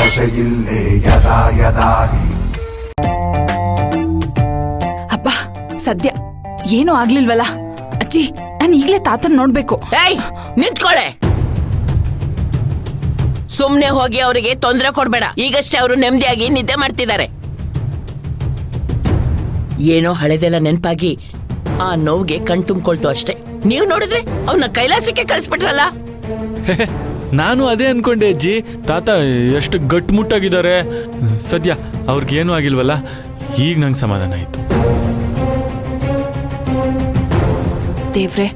ಭಾಷೆಯಿಲ್ಲೇ ಯದಾ ಯದಾ ಹಿ. ಅಪ್ಪ ಸದ್ಯ ಏನೂ ಆಗ್ಲಿಲ್ವಲ್ಲ ಅಜ್ಜಿ, ನಾನು ಈಗ್ಲೇ ತಾತನ್ ನೋಡ್ಬೇಕು. ಏಯ್ ನಿಂತ್ಕೊಳ್ಳೆ, ಸುಮ್ನೆ ಹೋಗಿ ಅವರಿಗೆ ತೊಂದರೆ ಕೊಡ್ಬೇಡ. ಈಗಷ್ಟೇ ಅವರು ನೆಮ್ಮದಿಯಾಗಿ ನಿದ್ದೆ ಮಾಡ್ತಿದ್ದಾರೆ. ಏನೋ ಹಳೆದೆಲ್ಲ ನೆನಪಾಗಿ ಆ ನೋವಿಗೆ ಕಣ್ ತುಂಬಿಕೊಳ್ತು ಅಷ್ಟೇ. ನೀವು ನೋಡಿದ್ರೆ ಅವನ್ನ ಕೈಲಾಸಕ್ಕೆ ಕಳಿಸ್ಬಿಟ್ರಲ್ಲ. ನಾನು ಅದೇ ಅನ್ಕೊಂಡೆ ಅಜ್ಜಿ. ತಾತ ಎಷ್ಟು ಗಟ್ಟುಮುಟ್ಟಾಗಿದ್ದಾರೆ. ಸದ್ಯ ಅವ್ರಿಗೇನು ಆಗಿಲ್ವಲ್ಲ, ಈಗ ನಂಗೆ ಸಮಾಧಾನ ಆಯ್ತು. ದೇವ್ರೆ,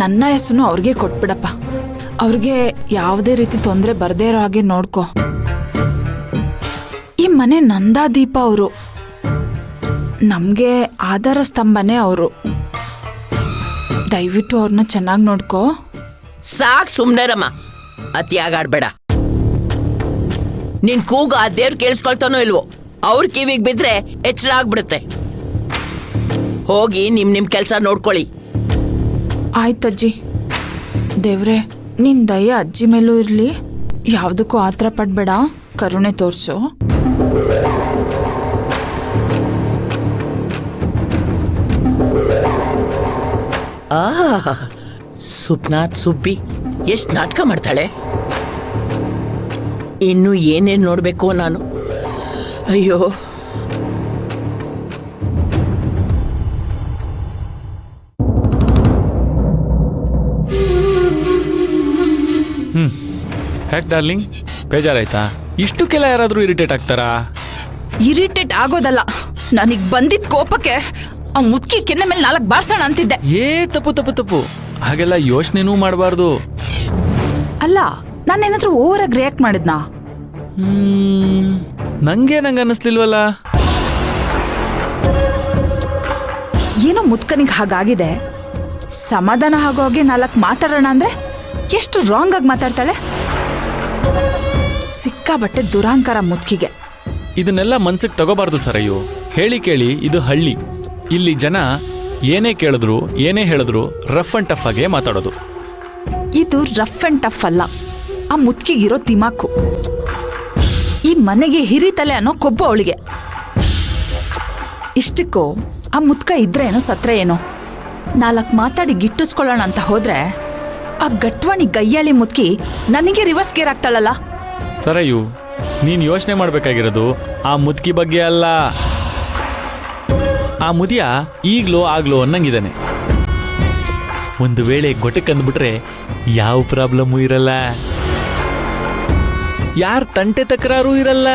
ನನ್ನ ಹೆಸರು ಅವ್ರಿಗೆ ಕೊಟ್ಬಿಡಪ್ಪ. ಅವ್ರಿಗೆ ಯಾವುದೇ ರೀತಿ ತೊಂದರೆ ಬರ್ದೇ ಇರೋ ಹಾಗೆ ನೋಡ್ಕೊ. ಈ ಮನೆ ನಂದಾ ದೀಪ ಅವರು, ನಮ್ಗೆ ಆಧಾರ ಸ್ತಂಭನೇ ಅವರು. ದಯವಿಟ್ಟು ಅವ್ರನ್ನ ಚೆನ್ನಾಗಿ ನೋಡ್ಕೋ. ಸಾಕ್ ಸುಮ್ನೆ ರಮ್ಮ, ಅತಿಯಾಗಾಡ್ಬೇಡ. ನಿನ್ ಕೂಗ ಆ ದೇವ್ರು ಕೇಳಿಸ್ಕೊಳ್ತಾನೋ ಇಲ್ವೋ, ಅವ್ರ ಕಿವಿಗ್ ಬಿದ್ರೆ ಎಚ್ಚರ ಆಗ್ಬಿಡುತ್ತೆ. ಹೋಗಿ ನಿಮ್ ಕೆಲ್ಸ ನೋಡ್ಕೊಳ್ಳಿ. ಆಯ್ತಜ್ಜಿ. ದೇವ್ರೆ, ನಿನ್ ದಯ ಅಜ್ಜಿ ಮೇಲೂ ಇರ್ಲಿ. ಯಾವ್ದಕ್ಕೂ ಆತರ ಪಡ್ಬೇಡ, ಕರುಣೆ ತೋರ್ಸು. ಸುಪ್ನಾಥ್ ಸುಬ್ಬಿ ಎಷ್ಟ್ ನಾಟಕ ಮಾಡ್ತಾಳೆ. ಇನ್ನು ಏನೇನ್ ನೋಡ್ಬೇಕು ನಾನು. ಅಯ್ಯೋ, ಯಾಕೆ ಡಾರ್ಲಿಂಗ್, ಬೇಜಾರಾಯ್ತಾ? ಇಷ್ಟಕ್ಕೆಲ್ಲ ಯಾರಾದ್ರೂ ಇರಿಟೇಟ್ ಆಗ್ತಾರಾ? ಇರಿಟೇಟ್ ಆಗೋದಲ್ಲ, ನನಗ್ ಬಂದಿದ್ ಕೋಪಕ್ಕೆ ಆ ಮುದ್ಕಿ ಕೆನ್ನೆ ಮೇಲೆ 4 ಬಾರ್ಸೋಣ ಅಂತಿದ್ದೆ. ತಪ್ಪು ಹಾಗೆಲ್ಲ ಯೋಚನೆನೂ ಮಾಡಬಾರ್ದು. ಅಲ್ಲ, ನಾನೇನಾದ್ರೂ ಓವರ್ ಆಗಿ ರಿಯಾಕ್ಟ್ ಮಾಡಿದ್ನಾ? ನಂಗೆ ಅನ್ನಿಸ್ಲಿಲ್ವಲ್ಲ. ಏನೋ ಮುದ್ಕನಿಗೆ ಹಾಗಾಗಿದೆ. ಸಮಾಧಾನ ಆಗೋಗೆ 4 ಮಾತಾಡೋಣ ಅಂದ್ರೆ ಎಷ್ಟು ರಾಂಗ್ ಆಗಿ ಮಾತಾಡ್ತಾಳೆ. ಸಿಕ್ಕಾಬಟ್ಟೆ ದುರಾಂಕಾರ ಮುದ್ಕಿಗೆ. ಇದನ್ನೆಲ್ಲ ಮನ್ಸಿಗೆ ತಗೋಬಾರ್ದು ಸರಯ್ಯು. ಹೇಳಿ ಕೇಳಿ, ಇದು ಹಳ್ಳಿ. ಇಲ್ಲಿ ಜನ ಏನೇ ಕೇಳಿದ್ರು ಏನೇ ಹೇಳಿದ್ರು ರಫ್ ಅಂಡ್ ಟಫ್ ಆಗೇ ಮಾತಾಡೋದು. ಇದು ರಫ್ ಅಂಡ್ ಟಫ್ ಅಲ್ಲ, ಆ ಮುದ್ಕಿಗಿರೋ ತಿಮಾಕು. ಈ ಮನೆಗೆ ಹಿರಿತಲೆ ಅನ್ನೋ ಕೊಬ್ಬು ಅವಳಿಗೆ. ಇಷ್ಟಕ್ಕೂ ಆ ಮುದ್ಕ ಇದ್ರೆ ಏನೋ ಸತ್ರೆ ಏನೋ. 4 ಮಾತಾಡಿ ಗಿಟ್ಟಿಸ್ಕೊಳ್ಳೋಣ ಅಂತ ಹೋದ್ರೆ ಆ ಗಟ್ವಾಣಿ ಗಯ್ಯಾಳಿ ಮುದ್ಕಿ ನನಗೆ ರಿವರ್ಸ್ ಗೇರ್ ಆಗ್ತಾಳಲ್ಲ. ಸರಯ್ಯು, ನೀನ್ ಯೋಚನೆ ಮಾಡ್ಬೇಕಾಗಿರೋದು ಆ ಮುದ್ಕಿ ಬಗ್ಗೆ ಅಲ್ಲ. ಆ ಮುದಿಯ ಈಗ್ಲೋ ಆಗ್ಲೋ ಅನ್ನಂಗಿದ್ದಾನೆ. ಒಂದು ವೇಳೆ ಗೊಟಕ್ಕಂದ್ಬಿಟ್ರೆ ಯಾವ ಪ್ರಾಬ್ಲಮ್ಮು ಇರಲ್ಲ, ಯಾರ ತಂಟೆ ತಕರಾರು ಇರಲ್ಲ.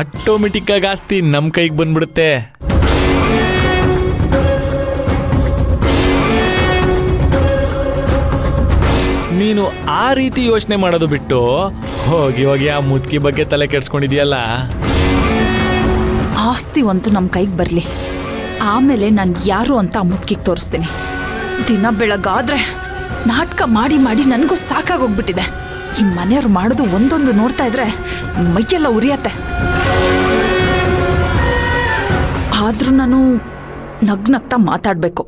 ಆಟೋಮೆಟಿಕ್ ಆಗಿ ಆಸ್ತಿ ನಮ್ ಕೈಗೆ ಬಂದ್ಬಿಡುತ್ತೆ. ನೀನು ಆ ರೀತಿ ಯೋಚನೆ ಮಾಡೋದು ಬಿಟ್ಟು ಹೋಗಿ ಹೋಗಿ ಆ ಮುದ್ಕಿ ಬಗ್ಗೆ ತಲೆ ಕೆಡ್ಸ್ಕೊಂಡಿದ್ಯಲ್ಲ. ಆಸ್ತಿ ಒಂದು ನಮ್ಮ ಕೈಗೆ ಬರಲಿ, ಆಮೇಲೆ ನಾನು ಯಾರು ಅಂತ ಆ ಮುದ್ಕಿಗೆ ತೋರಿಸ್ತೀನಿ. ದಿನ ಬೆಳಗಾದ್ರೆ ನಾಟಕ ಮಾಡಿ ಮಾಡಿ ನನಗೂ ಸಾಕಾಗೋಗ್ಬಿಟ್ಟಿದೆ. ಈ ಮನೆಯವ್ರು ಮಾಡೋದು ಒಂದೊಂದು ನೋಡ್ತಾ ಇದ್ರೆ ಮೈಯೆಲ್ಲ ಉರಿಯತ್ತೆ. ಆದ್ರೂ ನಾನು ನಗ್ನಗ್ತಾ ಮಾತಾಡಬೇಕು.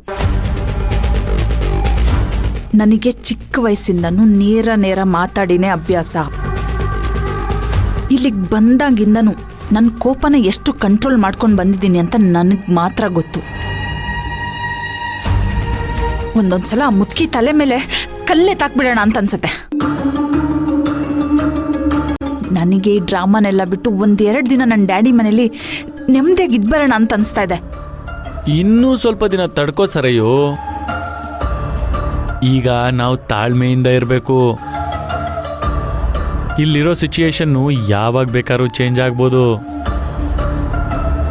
ನನಗೆ ಚಿಕ್ಕ ವಯಸ್ಸಿಂದನೂ ನೇರ ಮಾತಾಡಿನೇ ಅಭ್ಯಾಸ. ಇಲ್ಲಿಗೆ ಬಂದಾಗಿಂದನೂ ನನ್ನ ಕೋಪನ ಎಷ್ಟು ಕಂಟ್ರೋಲ್ ಮಾಡ್ಕೊಂಡು ಬಂದಿದ್ದೀನಿ ಅಂತ ನನಗೆ ಮಾತ್ರ ಗೊತ್ತು. ಒಂದೊಂದ್ಸಲ ಆ ಮುದ್ಕಿ ತಲೆ ಮೇಲೆ ಕಲ್ಲೇ ತಾಕ್ಬಿಡೋಣ ಅಂತ ಅನ್ಸತ್ತೆ. ನನಗೆ ಈ ಡ್ರಾಮಾನೆಲ್ಲ ಬಿಟ್ಟು 1-2 ದಿನ ನನ್ನ ಡ್ಯಾಡಿ ಮನೇಲಿ ನೆಮ್ಮದಿಯಾಗಿ ಇದ್ಬರೋಣ ಅಂತ ಅನಿಸ್ತಾ ಇದೆ. ಇನ್ನೂ ಸ್ವಲ್ಪ ದಿನ ತಡ್ಕೋ ಸರಯ್ಯು. ಈಗ ನಾವು ತಾಳ್ಮೆಯಿಂದ ಇರಬೇಕು. ಇಲ್ಲಿರೋ ಸಿಚುಯೇಷನ್ನು ಯಾವಾಗ ಬೇಕಾದ್ರೂ ಚೇಂಜ್ ಆಗ್ಬೋದು.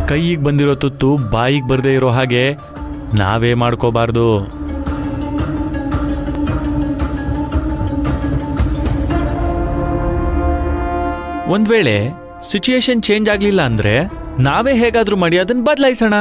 ಕೈಗೆ ಬಂದಿರೋ ತುತ್ತು ಬಾಯಿಗೆ ಬರದೇ ಇರೋ ಹಾಗೆ ನಾವೇ ಮಾಡ್ಕೋಬಾರ್ದು. ಒಂದ್ ವೇಳೆ ಸಿಚುಯೇಷನ್ ಚೇಂಜ್ ಆಗ್ಲಿಲ್ಲ ಅಂದ್ರೆ ನಾವೇ ಹೇಗಾದ್ರೂ ಮಾಡಿ ಅದನ್ನ ಬದಲಾಯಿಸೋಣ.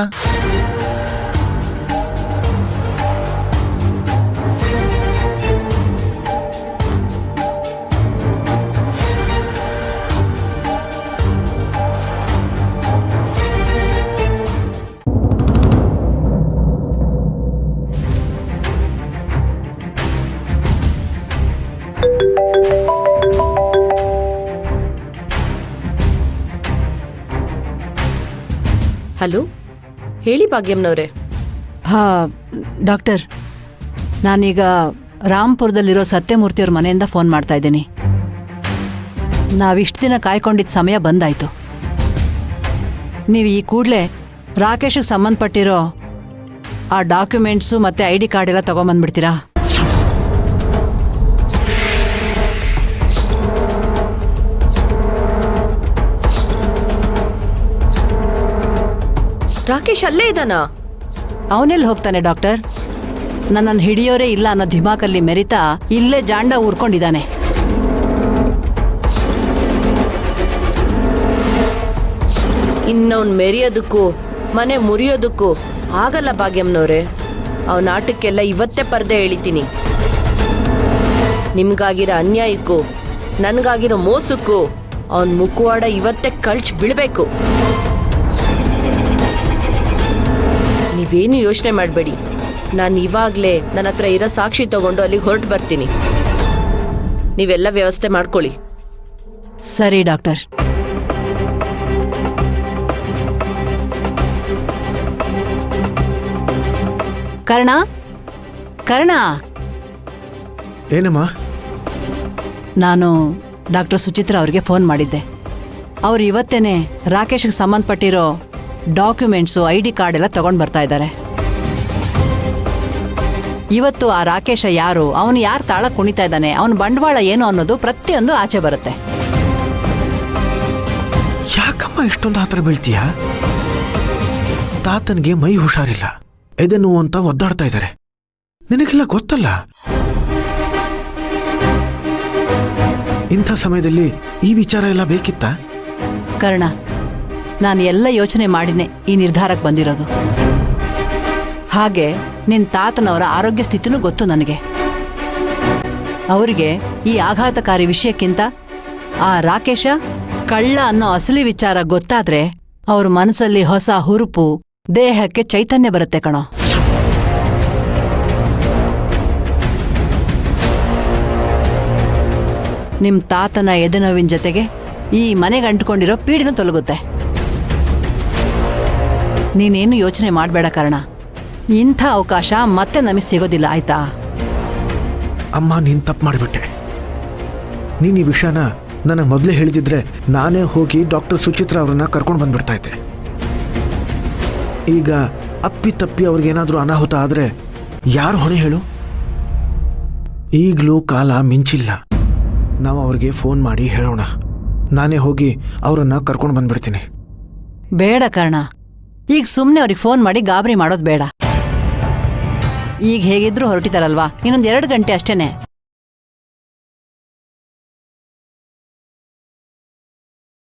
ಹಲೋ, ಹೇಳಿ ಭಾಗ್ಯಮ್ನವ್ರೆ. ಹಾಂ ಡಾಕ್ಟರ್, ನಾನೀಗ ರಾಂಪುರದಲ್ಲಿರೋ ಸತ್ಯಮೂರ್ತಿಯವ್ರ ಮನೆಯಿಂದ ಫೋನ್ ಮಾಡ್ತಾ ಇದ್ದೀನಿ. ನಾವಿಷ್ಟು ದಿನ ಕಾಯ್ಕೊಂಡಿದ್ದ ಸಮಯ ಬಂದಾಯ್ತು. ನೀವು ಈ ಕೂಡಲೇ ರಾಕೇಶಿಗೆ ಸಂಬಂಧಪಟ್ಟಿರೋ ಆ ಡಾಕ್ಯುಮೆಂಟ್ಸು ಮತ್ತು ID ಕಾರ್ಡ್ ಎಲ್ಲ ತೊಗೊಂಬಂದ್ಬಿಡ್ತೀರಾ? ರಾಕೇಶ್ ಅಲ್ಲೇ ಇದ್ದಾನಾ? ಅವನೆಲ್ಲಿ ಹೋಗ್ತಾನೆ ಡಾಕ್ಟರ್? ನನ್ನನ್ನು ಹಿಡಿಯೋರೇ ಇಲ್ಲ ಅನ್ನೋ ಧಿಮಾಕಲ್ಲಿ ಮೆರಿತಾ ಇಲ್ಲೇ ಜಾಂಡ ಊರ್ಕೊಂಡಿದ್ದಾನೆ. ಇನ್ನವನ್ ಮೆರೆಯೋದಕ್ಕೂ ಮನೆ ಮುರಿಯೋದಕ್ಕೂ ಆಗಲ್ಲ ಭಾಗ್ಯಮ್ನವ್ರೆ. ಅವನ ಆಟಕ್ಕೆಲ್ಲ ಇವತ್ತೇ ಪರ್ದೆ ಎಳಿತೀನಿ. ನಿಮ್ಗಾಗಿರೋ ಅನ್ಯಾಯಕ್ಕೂ ನನ್ಗಾಗಿರೋ ಮೋಸಕ್ಕೂ ಅವನ್ ಮುಖವಾಡ ಇವತ್ತೇ ಕಳ್ಚ್ ಬೀಳ್ಬೇಕು. ನೀವೇನು ಯೋಚನೆ ಮಾಡಬೇಡಿ. ನಾನು ಇವಾಗಲೇ ನನ್ನ ಹತ್ರ ಇರೋ ಸಾಕ್ಷಿ ತಗೊಂಡು ಅಲ್ಲಿಗೆ ಹೊರಟು ಬರ್ತೀನಿ. ನೀವೆಲ್ಲ ವ್ಯವಸ್ಥೆ ಮಾಡ್ಕೊಳ್ಳಿ. ಸರಿ ಡಾಕ್ಟರ್. ಕರ್ಣ, ಕರ್ಣ, ಏನಮ್ಮ? ನಾನು ಡಾಕ್ಟರ್ ಸುಚಿತ್ರಾ ಅವ್ರಿಗೆ ಫೋನ್ ಮಾಡಿದ್ದೆ. ಅವ್ರು ಇವತ್ತೇನೆ ರಾಕೇಶ್ಗೆ ಸಂಬಂಧಪಟ್ಟಿರೋ ಡಾಕ್ಯುಮೆಂಟ್ಸು ID ಕಾರ್ಡ್ ಎಲ್ಲ ತಗೊಂಡು ಬರ್ತಾ ಇದ್ದಾರೆ. ಇವತ್ತು ಆ ರಾಕೇಶ ಯಾರು, ಅವನು ಯಾರು ತಾಳ ಕುಣಿತಾ ಇದ್ದಾನೆ, ಅವನ ಬಂಡವಾಳ ಏನು ಅನ್ನೋದು ಪ್ರತಿಯೊಂದು ಆಚೆ ಬರುತ್ತೆ. ಯಾಕಮ್ಮ ಇಷ್ಟೊಂದು ಹತ್ರ ಬೀಳ್ತೀಯಾ? ತಾತನಿಗೆ ಮೈ ಹುಷಾರಿಲ್ಲ, ಎದೆ ನೋವು ಅಂತ ಒದ್ದಾಡ್ತಾ ಇದ್ದಾರೆ. ನಿನಗೆಲ್ಲ ಗೊತ್ತಲ್ಲ. ಇಂಥ ಸಮಯದಲ್ಲಿ ಈ ವಿಚಾರ ಎಲ್ಲ ಬೇಕಿತ್ತಾ? ಕರ್ಣ, ನಾನು ಎಲ್ಲ ಯೋಚನೆ ಮಾಡಿನೇ ಈ ನಿರ್ಧಾರಕ್ಕೆ ಬಂದಿರೋದು. ಹಾಗೆ ನಿನ್ನ ತಾತನವರ ಆರೋಗ್ಯ ಸ್ಥಿತಿನೂ ಗೊತ್ತು ನನಗೆ. ಅವರಿಗೆ ಈ ಆಘಾತಕಾರಿ ವಿಷಯಕ್ಕಿಂತ ಆ ರಾಕೇಶ ಕಳ್ಳ ಅನ್ನೋ ಅಸಲಿ ವಿಚಾರ ಗೊತ್ತಾದ್ರೆ ಅವ್ರ ಮನಸ್ಸಲ್ಲಿ ಹೊಸ ಹುರುಪು, ದೇಹಕ್ಕೆ ಚೈತನ್ಯ ಬರುತ್ತೆ ಕಣೋ. ನಿಮ್ ತಾತನ ಎದೆನೋವಿನ ಜೊತೆಗೆ ಈ ಮನೆಗೆ ಅಂಟ್ಕೊಂಡಿರೋ ಪೀಡಿನೂ ತೊಲಗುತ್ತೆ. ನೀನೇನು ಯೋಚನೆ ಮಾಡಬೇಡ ಕರ್ಣ. ಇಂಥ ಅವಕಾಶ ಮತ್ತೆ ನಮಗೆ ಸಿಗೋದಿಲ್ಲ, ಆಯ್ತಾ? ಅಮ್ಮ, ನೀನು ತಪ್ಪು ಮಾಡಿಬಿಟ್ಟೆ. ನೀನು ಈ ವಿಷಯನ ನನಗೆ ಮೊದಲೇ ಹೇಳಿದಿದ್ರೆ ನಾನೇ ಹೋಗಿ ಡಾಕ್ಟರ್ ಸುಚಿತ್ರಾ ಅವ್ರನ್ನ ಕರ್ಕೊಂಡು ಬಂದ್ಬಿಡ್ತಾ ಇದ್ದೆ. ಈಗ ಅಪ್ಪಿ ತಪ್ಪಿ ಅವ್ರಿಗೇನಾದರೂ ಅನಾಹುತ ಆದರೆ ಯಾರು ಹೊಣೆ ಹೇಳು? ಈಗಲೂ ಕಾಲ ಮಿಂಚಿಲ್ಲ. ನಾವು ಅವ್ರಿಗೆ ಫೋನ್ ಮಾಡಿ ಹೇಳೋಣ. ನಾನೇ ಹೋಗಿ ಅವರನ್ನ ಕರ್ಕೊಂಡು ಬಂದ್ಬಿಡ್ತೀನಿ. ಬೇಡ ಕರ್ಣ, ಈಗ ಸುಮ್ಮನೆ ಅವ್ರಿಗೆ ಫೋನ್ ಮಾಡಿ ಗಾಬರಿ ಮಾಡೋದು ಬೇಡ. ಈಗ ಹೇಗಿದ್ರು ಹೊರಟಿದಾರಲ್ವಾ, ಇನ್ನೊಂದು 2 ಗಂಟೆ ಅಷ್ಟೇನೆ.